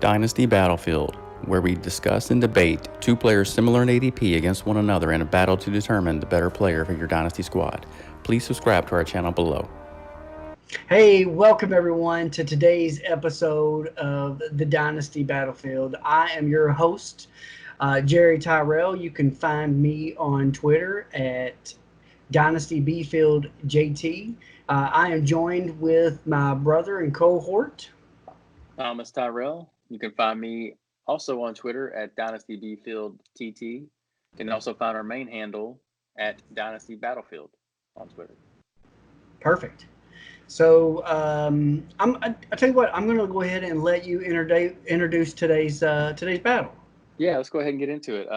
Dynasty Battlefield, where we discuss and debate two players similar in ADP against one another in a battle to determine the better player for your Dynasty squad. Please subscribe to our channel below. Hey, welcome everyone to today's episode of the Dynasty Battlefield. I am your host, Jerry Tyrell. You can find me on Twitter at Dynasty Battlefield JT. I am joined with my brother and cohort, Thomas Tyrell. You can find me also on Twitter at Dynasty Battlefield TT. You can also find our main handle at Dynasty Battlefield on Twitter. Perfect. So I tell you what, I'm going to go ahead and let you introduce today's battle. Yeah, let's go ahead and get into it.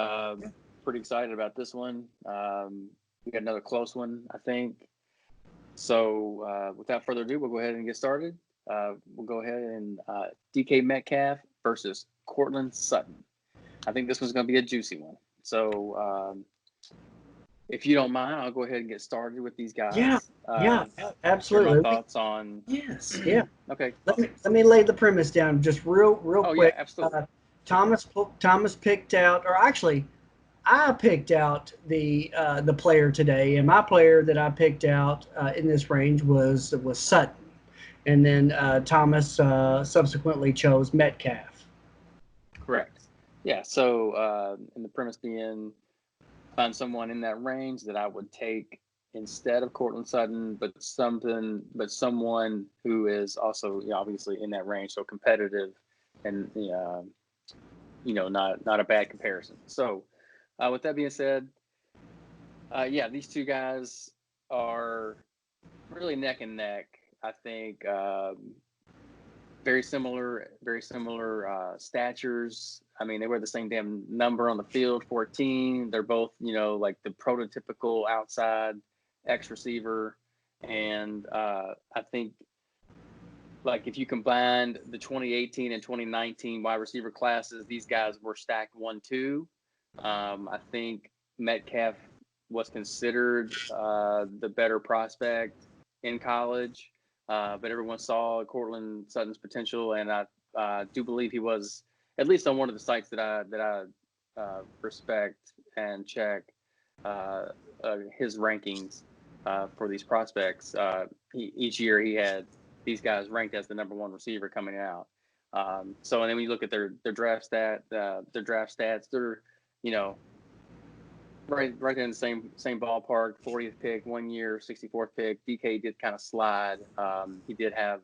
Pretty excited about this one. We got another close one, I think. So without further ado, we'll go ahead and get started. We'll go ahead and DK Metcalf versus Courtland Sutton. I think this one's going to be a juicy one. So if you don't mind, I'll go ahead and get started with these guys. Yeah, absolutely. My thoughts on. Yes, yeah. Okay. Let me lay the premise down just real quick. Yeah, absolutely. Thomas picked out, or actually, I picked out the player today, and my player that I picked out in this range was Sutton, and then Thomas subsequently chose Metcalf. Correct. Yeah. So, and the premise being, find someone in that range that I would take instead of Courtland Sutton, but someone who is also obviously in that range, so competitive, and not a bad comparison. So, with that being said, these two guys are really neck and neck. I think very similar statures. I mean, they wear the same damn number on the field, 14. They're both, like the prototypical outside X receiver. And I think, like, if you combined the 2018 and 2019 wide receiver classes, these guys were stacked 1-2. I think Metcalf was considered the better prospect in college, but everyone saw Courtland Sutton's potential, and I do believe he was, at least on one of the sites that I respect and check his rankings for these prospects. Each year he had these guys ranked as the number one receiver coming out. So, and then when you look at their draft stats, they're right there in the same ballpark. 40th pick 1 year, 64th pick. DK did kind of slide. He did have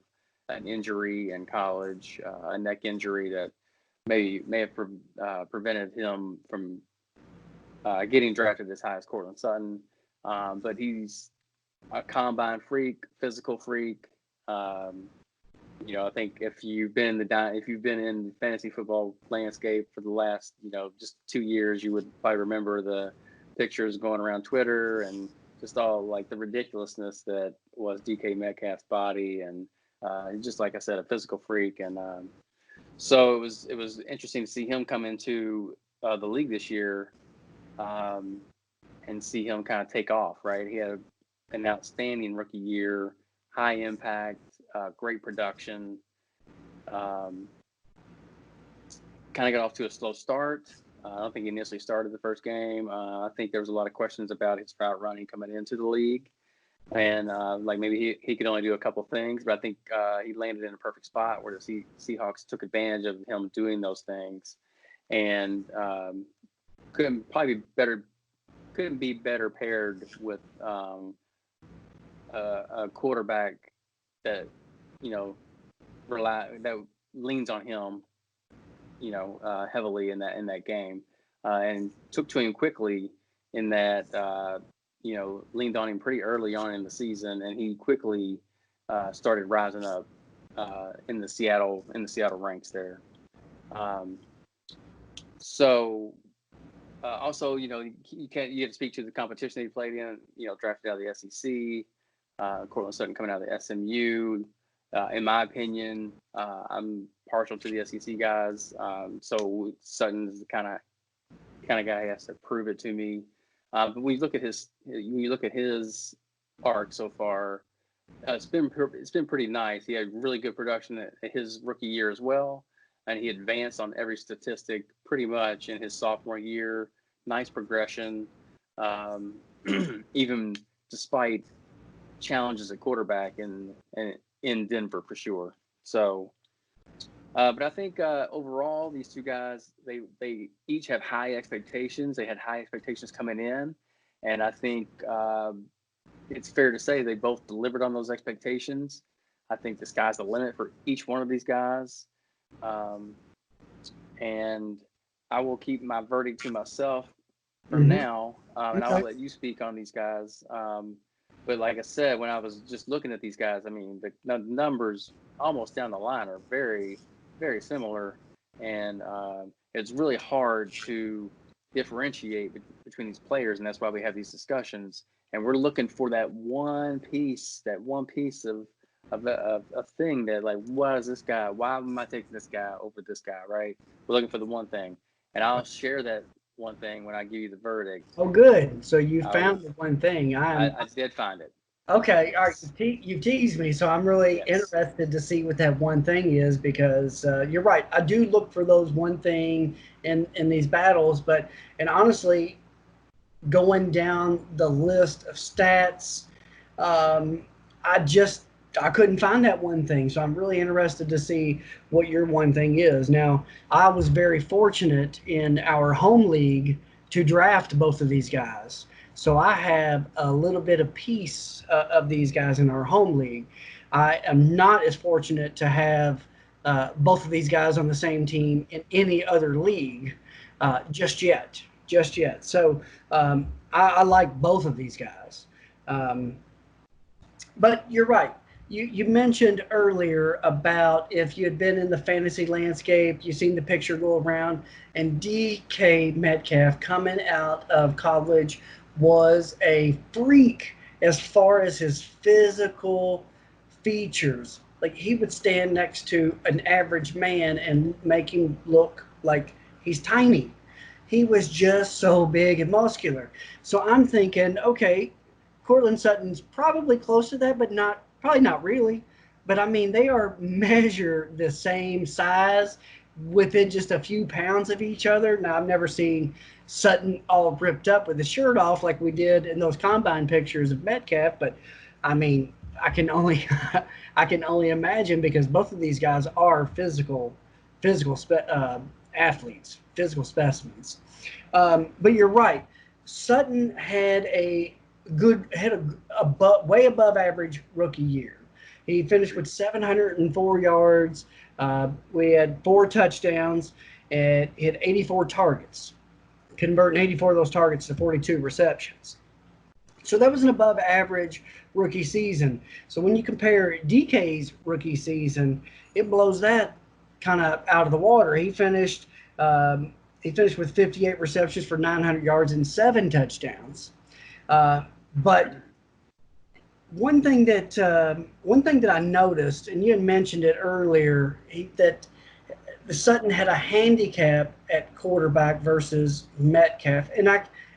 an injury in college, a neck injury that may have prevented him from getting drafted as high as Courtland Sutton. But he's a combine freak, physical freak. I think if you've been in the fantasy football landscape for the last, just 2 years, you would probably remember the pictures going around Twitter and just all like the ridiculousness that was DK Metcalf's body, and just like I said, a physical freak. And so it was interesting to see him come into the league this year and see him kind of take off. Right, he had an outstanding rookie year, high impact, great production. Kind of got off to a slow start. I don't think he initially started the first game. I think there was a lot of questions about his route running coming into the league, and like maybe he could only do a couple things. But I think he landed in a perfect spot where the Seahawks took advantage of him doing those things, and couldn't be better paired with a quarterback that that leans on him heavily in that game, and took to him quickly in that leaned on him pretty early on in the season, and he quickly started rising up in the Seattle ranks there. Also, you have to speak to the competition he played in. Drafted out of the SEC. Courtland Sutton coming out of the SMU. In my opinion, I'm partial to the SEC guys. So Sutton's the kind of guy who has to prove it to me. But when you look at his arc so far, it's been pretty nice. He had really good production at his rookie year as well. and he advanced on every statistic pretty much in his sophomore year. Nice progression, even despite challenges at quarterback in Denver for sure. So, but I think overall these two guys, they each have high expectations. They had high expectations coming in, and I think it's fair to say they both delivered on those expectations. I think the sky's the limit for each one of these guys, and I will keep my verdict to myself for now, and I will let you speak on these guys. But like I said, when I was just looking at these guys, I mean, the numbers almost down the line are very, very similar. And it's really hard to differentiate between these players. And that's why we have these discussions. And we're looking for that one piece of a thing that, like, what is this guy? Why am I taking this guy over this guy, right? We're looking for the one thing. And I'll share that one thing when I give you the verdict. Oh, good. So you found the one thing. I did find it. Okay. All right. You teased me, so I'm really interested to see what that one thing is, because you're right. I do look for those one thing in these battles, and honestly, going down the list of stats, I couldn't find that one thing. So I'm really interested to see what your one thing is. Now, I was very fortunate in our home league to draft both of these guys. So I have a little bit of piece of these guys in our home league. I am not as fortunate to have both of these guys on the same team in any other league just yet. So I like both of these guys. But you're right. You mentioned earlier about if you had been in the fantasy landscape, you've seen the picture go around, and DK Metcalf coming out of college was a freak as far as his physical features. Like, he would stand next to an average man and make him look like he's tiny. He was just so big and muscular. So I'm thinking, okay, Courtland Sutton's probably close to that, but probably not really. But I mean, they are measured the same size within just a few pounds of each other. Now, I've never seen Sutton all ripped up with his shirt off like we did in those combine pictures of Metcalf, but I mean, I can only imagine, because both of these guys are physical athletes, physical specimens. But you're right. Sutton had a way above average rookie year. He finished with 704 yards. We had 4 touchdowns and hit 84 targets, converting 84 of those targets to 42 receptions. So that was an above average rookie season. So when you compare DK's rookie season, it blows that kind of out of the water. He finished with 58 receptions for 900 yards and 7 touchdowns. But one thing that I noticed, and you had mentioned it earlier, that the Sutton had a handicap at quarterback versus Metcalf,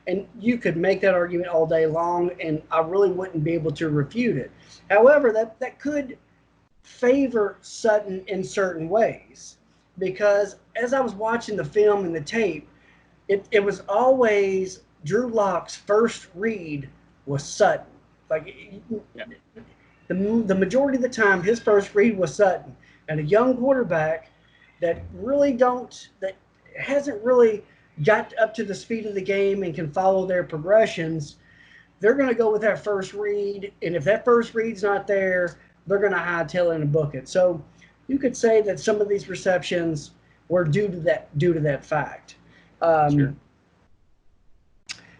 and you could make that argument all day long, and I really wouldn't be able to refute it. However, that could favor Sutton in certain ways, because as I was watching the film and the tape, it was always Drew Lock's first read was Sutton. Like, the majority of the time, his first read was Sutton. And a young quarterback that hasn't really got up to the speed of the game and can follow their progressions, they're going to go with that first read. And if that first read's not there, they're going to hightail it and book it. So you could say that some of these receptions were due to that fact. Sure.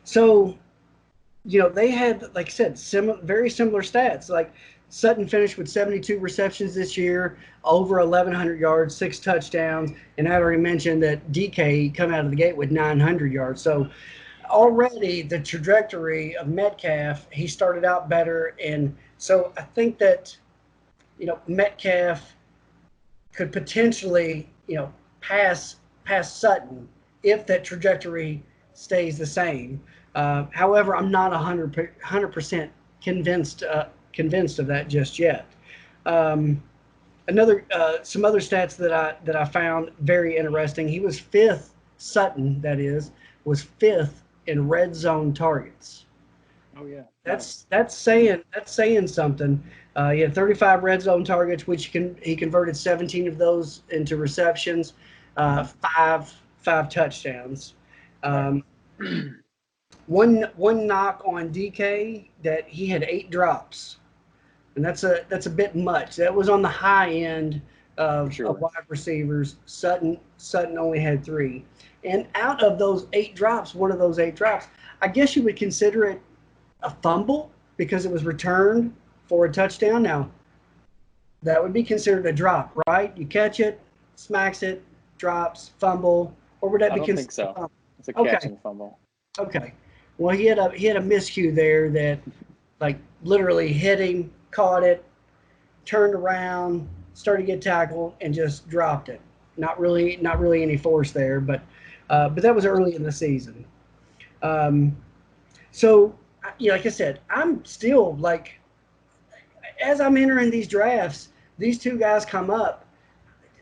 So, they had, like I said, very similar stats. Like, Sutton finished with 72 receptions this year, over 1,100 yards, 6 touchdowns, and I already mentioned that DK come out of the gate with 900 yards. So already the trajectory of Metcalf, he started out better, and so I think that Metcalf could potentially pass Sutton if that trajectory stays the same. However, I'm not 100% convinced of that just yet. Another some other stats that I found very interesting. He was fifth. Sutton, that is, was fifth in red zone targets. Oh yeah, That's nice. that's saying that's saying something. He had 35 red zone targets, which he converted 17 of those into receptions, Hmm. five touchdowns. Right. Um, one knock on DK that he had 8 drops, and that's a bit much. That was on the high end For of sure. wide receivers. Sutton only had 3, and out of those 8 drops, one of those 8 drops, I guess you would consider it a fumble because it was returned for a touchdown. Now, that would be considered a drop, right? You catch it, smacks it, drops, fumble, or would that I be don't think considered a so. fumble? It's a catch Okay, and fumble. okay. Well, he had a miscue there that like literally hit him, caught it, turned around, started to get tackled, and just dropped it. Not really any force there, but that was early in the season. Um, so, like I said, I'm still like as I'm entering these drafts, these two guys come up.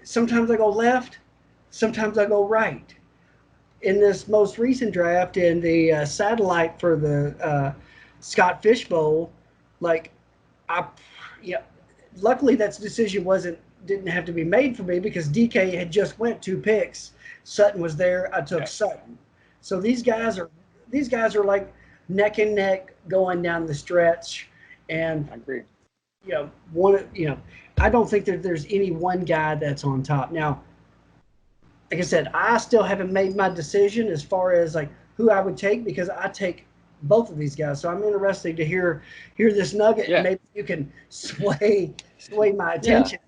Sometimes I go left, sometimes I go right. In this most recent draft, in the satellite for the Scott Fish Bowl, like I, yeah, luckily that decision didn't have to be made for me because DK had just went 2 picks. Sutton was there. I took Yeah, Sutton. So these guys are like neck and neck going down the stretch, and I agree. one I don't think that there's any one guy that's on top. Now, like I said, I still haven't made my decision as far as like who I would take because I take both of these guys. So I'm interested to hear this nugget and Yeah, maybe you can sway my yeah. attention.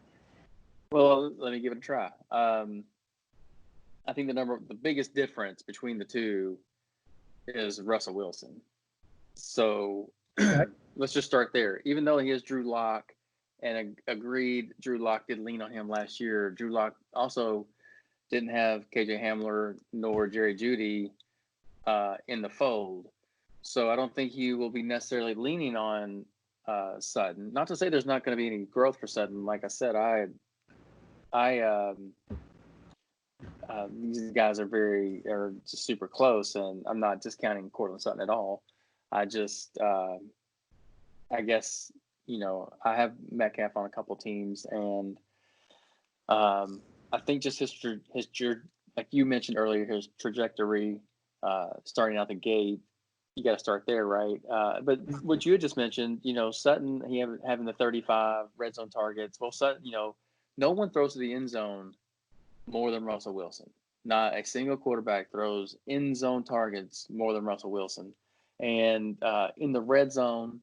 Well, let me give it a try. I think the biggest difference between the two is Russell Wilson. So Okay. let's just start there. Even though he is Drew Lock, and agreed, Drew Lock did lean on him last year. Drew Lock also didn't have KJ Hamler nor Jerry Judy in the fold. So I don't think he will be necessarily leaning on Sutton. Not to say there's not going to be any growth for Sutton. Like I said, I these guys are just super close, and I'm not discounting Courtland Sutton at all. I just I guess I have Metcalf on a couple teams, and I think just like you mentioned earlier, his trajectory, starting out the gate, you got to start there, right? But what you had just mentioned, Sutton, having the 35 red zone targets. Well, Sutton, no one throws to the end zone more than Russell Wilson. Not a single quarterback throws end zone targets more than Russell Wilson. And in the red zone,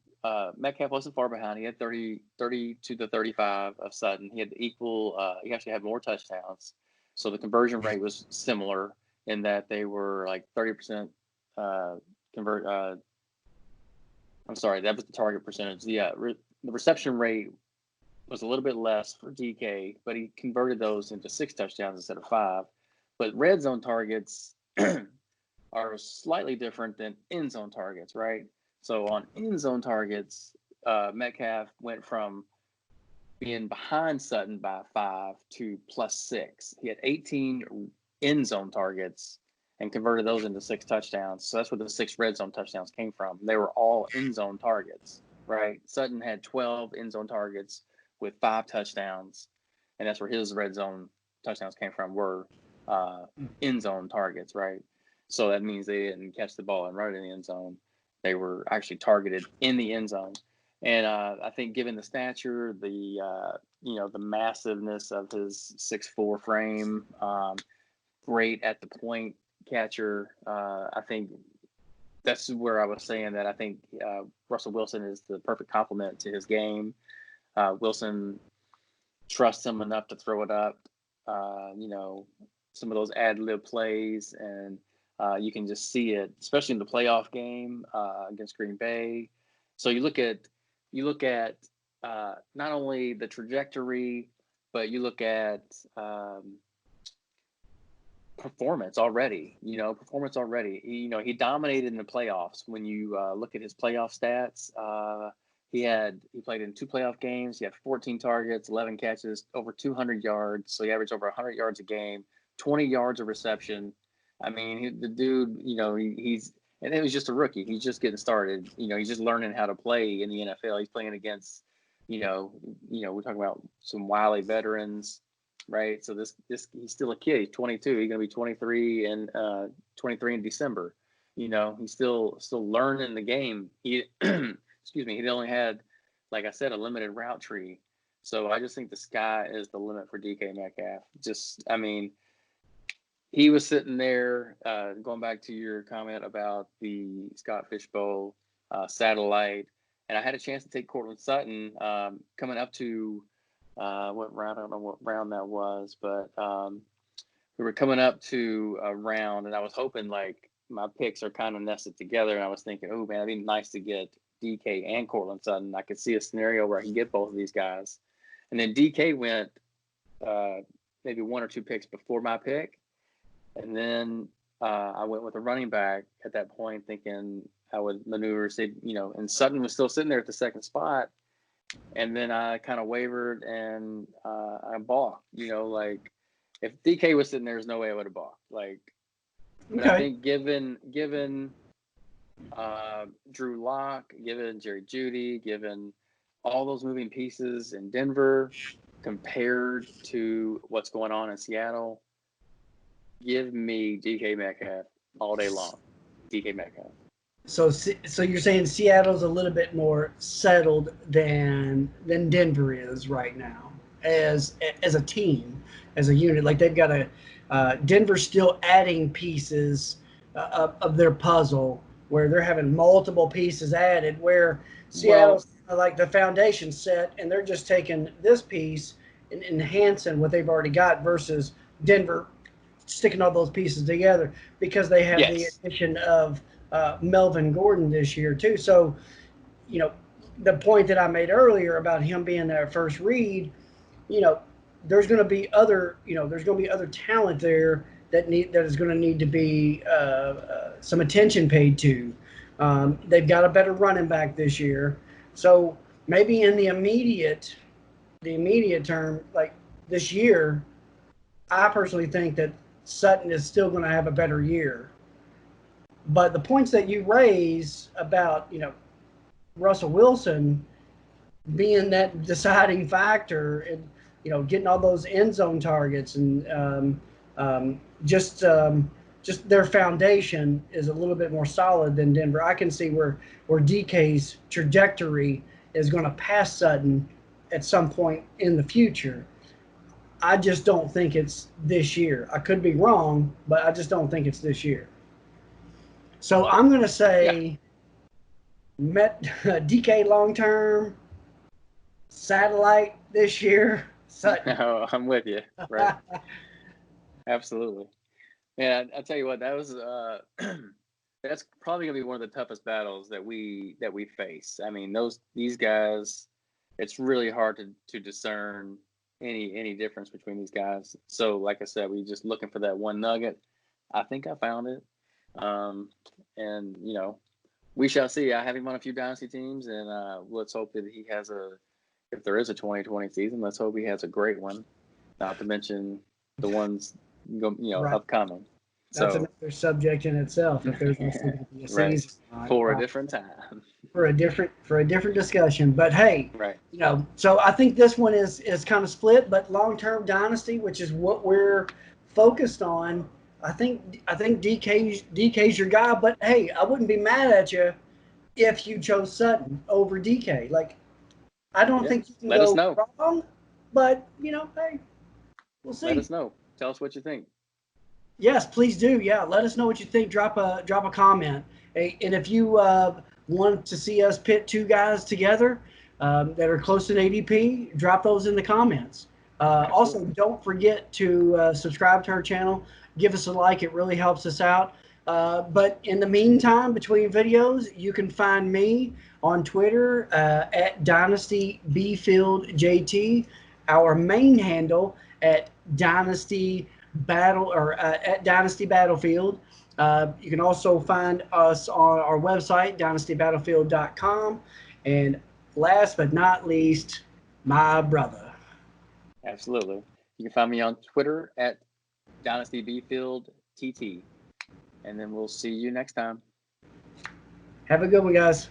Metcalf wasn't far behind. He had 30 to the 35 of Sutton. He had equal, he actually had more touchdowns. So the conversion rate was similar in that they were like 30% convert. I'm sorry, that was the target percentage. The reception rate was a little bit less for DK, but he converted those into 6 touchdowns instead of 5. But red zone targets are slightly different than end zone targets, right? So on end zone targets, Metcalf went from being behind Sutton by 5 to +6. He had 18 end zone targets and converted those into 6 touchdowns. So that's where the 6 red zone touchdowns came from. They were all end zone targets, right? Sutton had 12 end zone targets with 5 touchdowns, and that's where his red zone touchdowns came from, were end zone targets, right? So that means they didn't catch the ball and run it in the end zone. They were actually targeted in the end zone. And I think, given the stature, the massiveness of his 6'4" frame, great at the point catcher. I think that's where I was saying that I think Russell Wilson is the perfect complement to his game. Wilson trusts him enough to throw it up. Some of those ad lib plays, and you can just see it, especially in the playoff game against Green Bay. So you look at not only the trajectory, but you look at performance already. Performance already. He dominated in the playoffs. When you look at his playoff stats, He played in 2 playoff games. He had 14 targets, 11 catches, over 200 yards. So he averaged over 100 yards a game, 20 yards of reception. I mean, the dude, he's and it was just a rookie. He's just getting started. He's just learning how to play in the NFL. He's playing against, we're talking about some wily veterans, right? So this he's still a kid. He's 22. He's gonna be 23 in December. He's still learning the game. He excuse me, he only had, like I said, a limited route tree. So I just think the sky is the limit for DK Metcalf. He was sitting there, going back to your comment about the Scott Fishbowl satellite, and I had a chance to take Courtland Sutton coming up to what round? I don't know what round that was, but we were coming up to a round, and I was hoping, like, my picks are kind of nested together, and I was thinking, oh man, it'd be nice to get DK and Courtland Sutton. I could see a scenario where I can get both of these guys. And then DK went maybe 1 or 2 picks before my pick. And then I went with a running back at that point, thinking I would maneuver, and Sutton was still sitting there at the second spot. And then I kind of wavered and I balked. Like, if DK was sitting there, there's no way I would have balked. Like, but I think given Drew Lock, given Jerry Jeudy, given all those moving pieces in Denver compared to what's going on in Seattle, give me DK Metcalf all day long. DK Metcalf. So you're saying Seattle's a little bit more settled than Denver is right now as a team, as a unit. Like, they've got Denver's still adding pieces of their puzzle, where they're having multiple pieces added, where Seattle's like the foundation set, and they're just taking this piece and enhancing what they've already got, versus Denver sticking all those pieces together, because they have the addition of Melvin Gordon this year too. So, the point that I made earlier about him being their first read, there's going to be other talent there that is going to need to be some attention paid to. They've got a better running back this year, so maybe in the immediate term, like this year, I personally think that Sutton is still going to have a better year. But the points that you raise about, Russell Wilson being that deciding factor, and, getting all those end zone targets, and just their foundation is a little bit more solid than Denver. I can see where DK's trajectory is going to pass Sutton at some point in the future. I just don't think it's this year. I could be wrong, but I just don't think it's this year. So I'm going to say DK long-term, satellite this year, Sutton. No, I'm with you. Right. Absolutely. Man, I tell you what, that was that's probably going to be one of the toughest battles that we face. I mean, these guys, it's really hard to discern any difference between these guys. So, like I said, we just looking for that one nugget. I think I found it. And we shall see. I have him on a few dynasty teams, and let's hope that he has if there is a 2020 season, let's hope he has a great one. Not to mention the ones right. Upcoming. That's another subject in itself. If there's going to be a season for a different time, for a different discussion. But hey, right. So I think this one is kind of split, but long-term dynasty, which is what we're focused on. I think DK's your guy, but hey, I wouldn't be mad at you if you chose Sutton over DK. Like, I don't think you can go wrong, but hey, we'll see. Let us know. Tell us what you think. Yes, please do. Yeah, let us know what you think. Drop a comment. Hey, and if you want to see us pit 2 guys together that are close in ADP, drop those in the comments. Also, don't forget to subscribe to our channel. Give us a like. It really helps us out. But in the meantime, between videos, you can find me on Twitter at Dynasty Battlefield JT. Our main handle at Dynasty Battlefield. You can also find us on our website, dynastybattlefield.com. And last but not least, my brother. Absolutely. You can find me on Twitter at Dynasty Battlefield TT. And then we'll see you next time. Have a good one, guys.